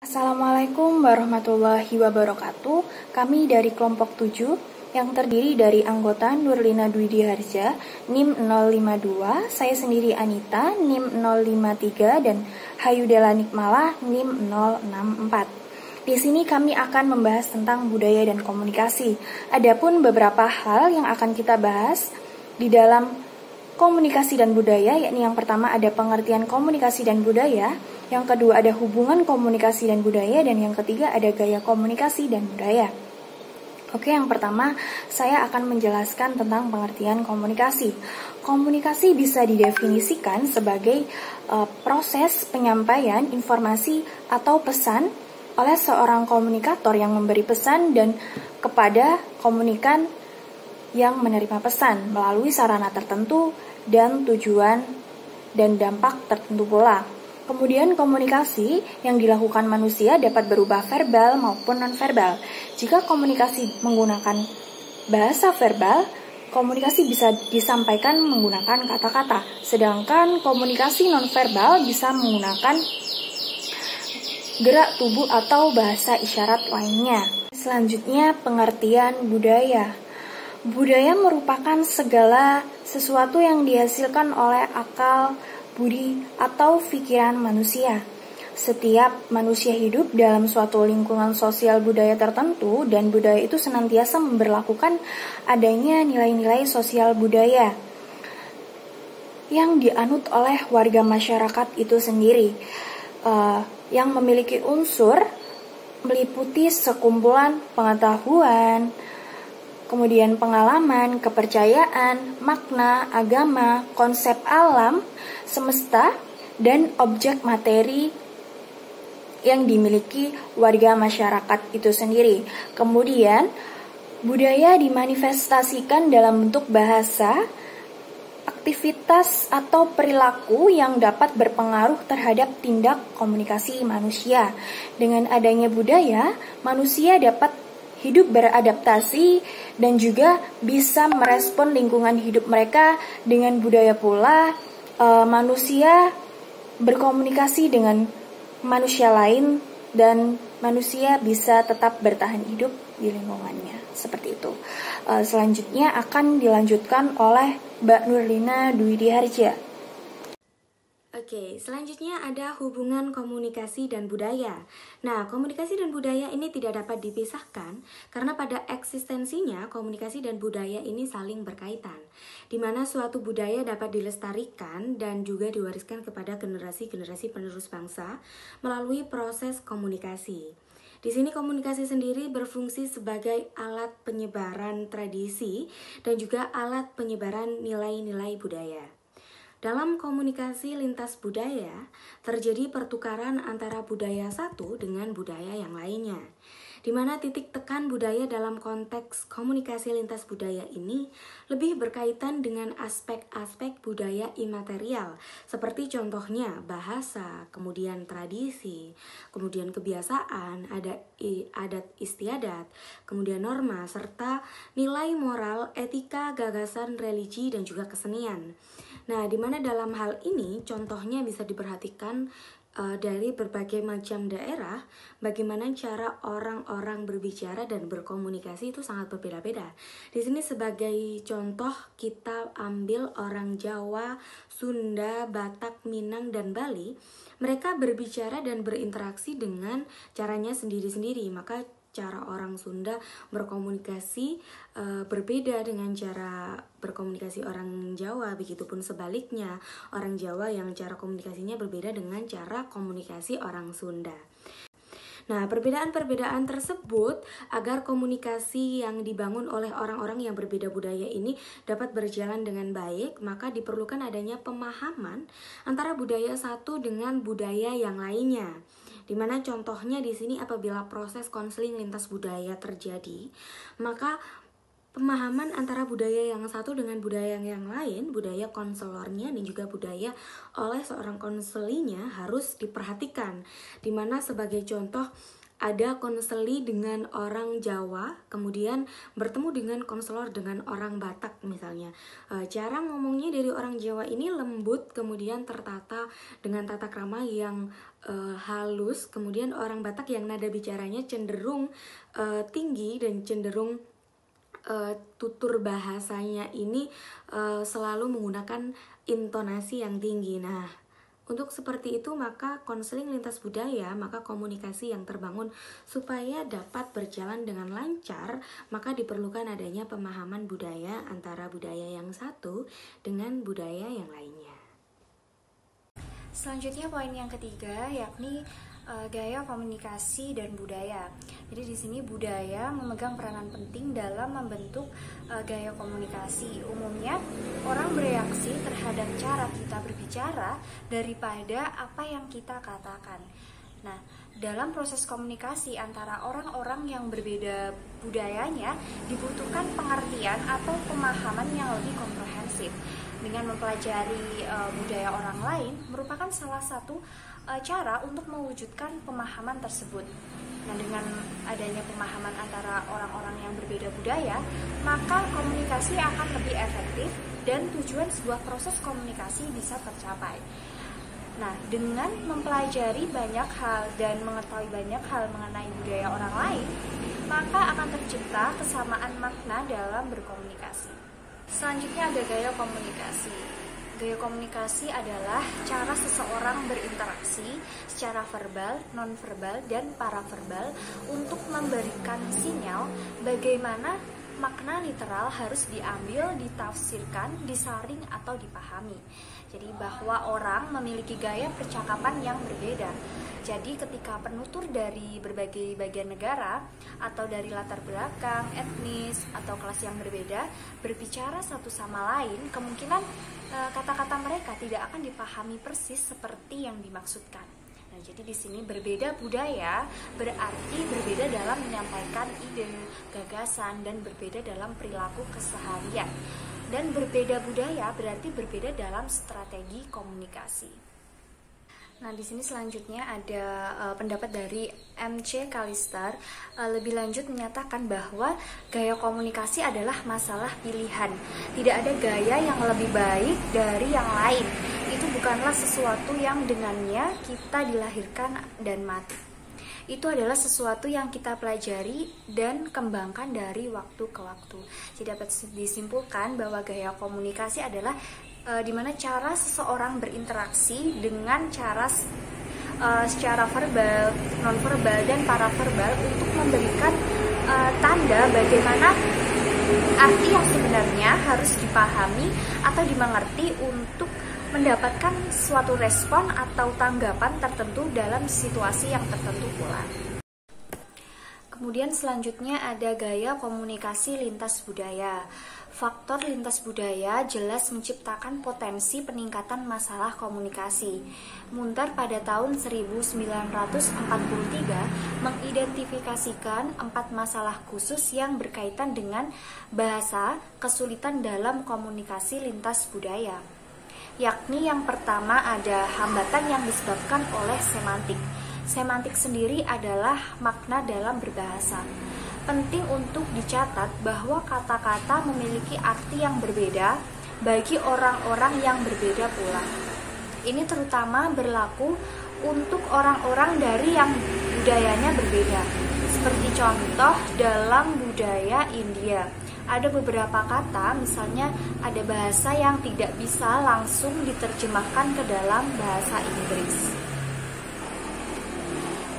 Assalamualaikum warahmatullahi wabarakatuh. Kami dari kelompok 7 yang terdiri dari anggota Nurlina Dwi Diharja, NIM 052, saya sendiri Anita, NIM 053, dan Hayudela Nikmala, NIM 064. Di sini kami akan membahas tentang budaya dan komunikasi. Adapun beberapa hal yang akan kita bahas di dalam komunikasi dan budaya, yakni yang pertama ada pengertian komunikasi dan budaya, yang kedua ada hubungan komunikasi dan budaya, dan yang ketiga ada gaya komunikasi dan budaya. Oke, yang pertama saya akan menjelaskan tentang pengertian komunikasi. Komunikasi bisa didefinisikan sebagai proses penyampaian informasi atau pesan oleh seorang komunikator yang memberi pesan dan kepada komunikan yang menerima pesan melalui sarana tertentu dan tujuan dan dampak tertentu pula. Kemudian komunikasi yang dilakukan manusia dapat berupa verbal maupun nonverbal. Jika komunikasi menggunakan bahasa verbal, komunikasi bisa disampaikan menggunakan kata-kata. Sedangkan komunikasi nonverbal bisa menggunakan gerak tubuh atau bahasa isyarat lainnya. Selanjutnya pengertian budaya. Budaya merupakan segala sesuatu yang dihasilkan oleh akal, budi, atau pikiran manusia. Setiap manusia hidup dalam suatu lingkungan sosial budaya tertentu dan budaya itu senantiasa memberlakukan adanya nilai-nilai sosial budaya yang dianut oleh warga masyarakat itu sendiri, yang memiliki unsur meliputi sekumpulan pengetahuan, kemudian pengalaman, kepercayaan, makna, agama, konsep alam, semesta, dan objek materi yang dimiliki warga masyarakat itu sendiri. Kemudian, budaya dimanifestasikan dalam bentuk bahasa, aktivitas, atau perilaku yang dapat berpengaruh terhadap tindak komunikasi manusia. Dengan adanya budaya, manusia dapat hidup beradaptasi dan juga bisa merespon lingkungan hidup mereka. Dengan budaya pula, manusia berkomunikasi dengan manusia lain dan manusia bisa tetap bertahan hidup di lingkungannya. Seperti itu. Selanjutnya akan dilanjutkan oleh Mbak Nurlina Dwi Diharja. Oke, selanjutnya ada hubungan komunikasi dan budaya. Nah, komunikasi dan budaya ini tidak dapat dipisahkan karena pada eksistensinya komunikasi dan budaya ini saling berkaitan, di mana suatu budaya dapat dilestarikan dan juga diwariskan kepada generasi-generasi penerus bangsa melalui proses komunikasi. Di sini komunikasi sendiri berfungsi sebagai alat penyebaran tradisi dan juga alat penyebaran nilai-nilai budaya. Dalam komunikasi lintas budaya, terjadi pertukaran antara budaya satu dengan budaya yang lainnya, di mana titik tekan budaya dalam konteks komunikasi lintas budaya ini lebih berkaitan dengan aspek-aspek budaya imaterial, seperti contohnya bahasa, kemudian tradisi, kemudian kebiasaan, adat istiadat, kemudian norma, serta nilai moral, etika, gagasan, religi, dan juga kesenian. Nah, di mana dalam hal ini contohnya bisa diperhatikan dari berbagai macam daerah, bagaimana cara orang-orang berbicara dan berkomunikasi itu sangat berbeda-beda. Di sini sebagai contoh kita ambil orang Jawa, Sunda, Batak, Minang, dan Bali. Mereka berbicara dan berinteraksi dengan caranya sendiri-sendiri, maka cara orang Sunda berkomunikasi berbeda dengan cara berkomunikasi orang Jawa, begitupun sebaliknya orang Jawa yang cara komunikasinya berbeda dengan cara komunikasi orang Sunda. Nah, perbedaan-perbedaan tersebut agar komunikasi yang dibangun oleh orang-orang yang berbeda budaya ini dapat berjalan dengan baik, maka diperlukan adanya pemahaman antara budaya satu dengan budaya yang lainnya. Dimana contohnya di sini apabila proses konseling lintas budaya terjadi, maka pemahaman antara budaya yang satu dengan budaya yang lain, budaya konselornya dan juga budaya oleh seorang konselinya harus diperhatikan. Dimana sebagai contoh ada konseli dengan orang Jawa, kemudian bertemu dengan konselor dengan orang Batak misalnya. Cara ngomongnya dari orang Jawa ini lembut, kemudian tertata dengan tata krama yang halus, kemudian orang Batak yang nada bicaranya cenderung tinggi dan cenderung tutur bahasanya ini selalu menggunakan intonasi yang tinggi. Nah, untuk seperti itu maka konseling lintas budaya, maka komunikasi yang terbangun supaya dapat berjalan dengan lancar, maka diperlukan adanya pemahaman budaya antara budaya yang satu dengan budaya yang lainnya. Selanjutnya poin yang ketiga yakni gaya komunikasi dan budaya. Jadi di sini budaya memegang peranan penting dalam membentuk gaya komunikasi. Umumnya orang bereaksi terhadap cara kita berbicara daripada apa yang kita katakan. Nah, dalam proses komunikasi antara orang-orang yang berbeda budayanya dibutuhkan pengertian atau pemahaman yang lebih komprehensif. Dengan mempelajari budaya orang lain merupakan salah satu cara untuk mewujudkan pemahaman tersebut. Nah, dengan adanya pemahaman antara orang-orang yang berbeda budaya, maka komunikasi akan lebih efektif dan tujuan sebuah proses komunikasi bisa tercapai. Nah, dengan mempelajari banyak hal dan mengetahui banyak hal mengenai budaya orang lain, maka akan tercipta kesamaan makna dalam berkomunikasi. Selanjutnya ada gaya komunikasi. Gaya komunikasi adalah cara seseorang berinteraksi secara verbal, nonverbal, dan paraverbal untuk memberikan sinyal bagaimana makna literal harus diambil, ditafsirkan, disaring, atau dipahami. Jadi bahwa orang memiliki gaya percakapan yang berbeda. Jadi ketika penutur dari berbagai bagian negara atau dari latar belakang, etnis, atau kelas yang berbeda berbicara satu sama lain, kemungkinan kata-kata mereka tidak akan dipahami persis seperti yang dimaksudkan. Nah, jadi di sini berbeda budaya berarti berbeda dalam menyampaikan ide, gagasan, dan berbeda dalam perilaku keseharian. Dan berbeda budaya berarti berbeda dalam strategi komunikasi. Nah, di sini selanjutnya ada pendapat dari MC Kalister lebih lanjut menyatakan bahwa gaya komunikasi adalah masalah pilihan. Tidak ada gaya yang lebih baik dari yang lain. Itu bukanlah sesuatu yang dengannya kita dilahirkan dan mati. Itu adalah sesuatu yang kita pelajari dan kembangkan dari waktu ke waktu. Jadi dapat disimpulkan bahwa gaya komunikasi adalah di mana cara seseorang berinteraksi dengan cara secara verbal, nonverbal, dan paraverbal untuk memberikan tanda bagaimana arti yang sebenarnya harus dipahami atau dimengerti untuk mendapatkan suatu respon atau tanggapan tertentu dalam situasi yang tertentu pula. Kemudian selanjutnya ada gaya komunikasi lintas budaya. Faktor lintas budaya jelas menciptakan potensi peningkatan masalah komunikasi. Munter pada tahun 1943 mengidentifikasikan 4 masalah khusus yang berkaitan dengan bahasa, kesulitan dalam komunikasi lintas budaya. Yakni yang pertama ada hambatan yang disebabkan oleh semantik. Semantik sendiri adalah makna dalam berbahasa. Penting untuk dicatat bahwa kata-kata memiliki arti yang berbeda bagi orang-orang yang berbeda pula. Ini terutama berlaku untuk orang-orang dari yang budayanya berbeda. Seperti contoh dalam budaya India. Ada beberapa kata, misalnya ada bahasa yang tidak bisa langsung diterjemahkan ke dalam bahasa Inggris.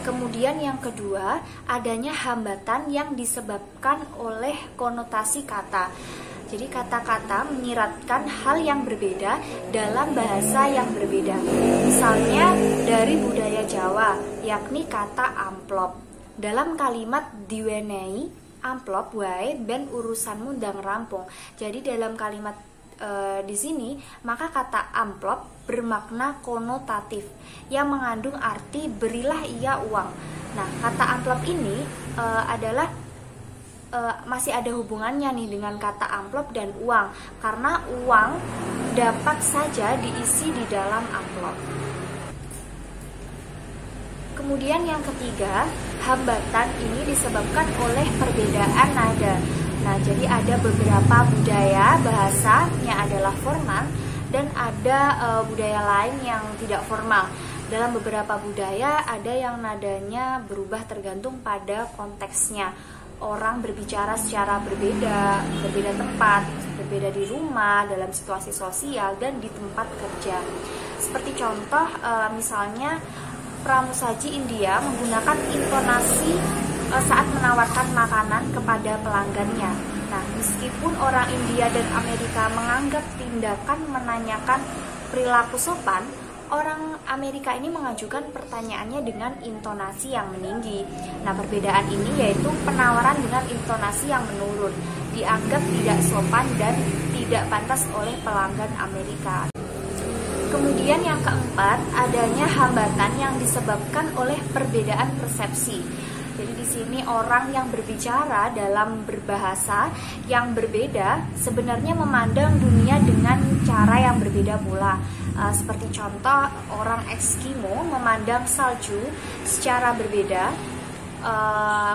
Kemudian yang kedua, adanya hambatan yang disebabkan oleh konotasi kata. Jadi kata-kata menyiratkan hal yang berbeda dalam bahasa yang berbeda. Misalnya dari budaya Jawa, yakni kata amplop. Dalam kalimat diwenehi, amplop wae ben urusanmu ndang rampung. Jadi dalam kalimat di sini maka kata amplop bermakna konotatif yang mengandung arti berilah ia uang. Nah, kata amplop ini adalah masih ada hubungannya nih dengan kata amplop dan uang, karena uang dapat saja diisi di dalam amplop. Kemudian yang ketiga, hambatan ini disebabkan oleh perbedaan nada. Nah, jadi ada beberapa budaya bahasanya adalah formal dan ada budaya lain yang tidak formal. Dalam beberapa budaya ada yang nadanya berubah tergantung pada konteksnya. Orang berbicara secara berbeda tempat, berbeda di rumah, dalam situasi sosial, dan di tempat kerja. Seperti contoh, misalnya pramusaji India menggunakan intonasi saat menawarkan makanan kepada pelanggannya. Nah, meskipun orang India dan Amerika menganggap tindakan menanyakan perilaku sopan, orang Amerika ini mengajukan pertanyaannya dengan intonasi yang meninggi. Nah, perbedaan ini yaitu penawaran dengan intonasi yang menurun, dianggap tidak sopan dan tidak pantas oleh pelanggan Amerika. Kemudian yang keempat, adanya hambatan yang disebabkan oleh perbedaan persepsi. Jadi di sini orang yang berbicara dalam berbahasa yang berbeda sebenarnya memandang dunia dengan cara yang berbeda pula. Seperti contoh, orang Eskimo memandang salju secara berbeda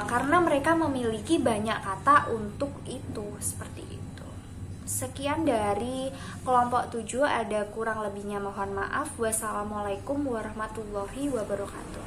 karena mereka memiliki banyak kata untuk itu, seperti itu. Sekian dari kelompok 7, ada kurang lebihnya mohon maaf. Wassalamualaikum warahmatullahi wabarakatuh.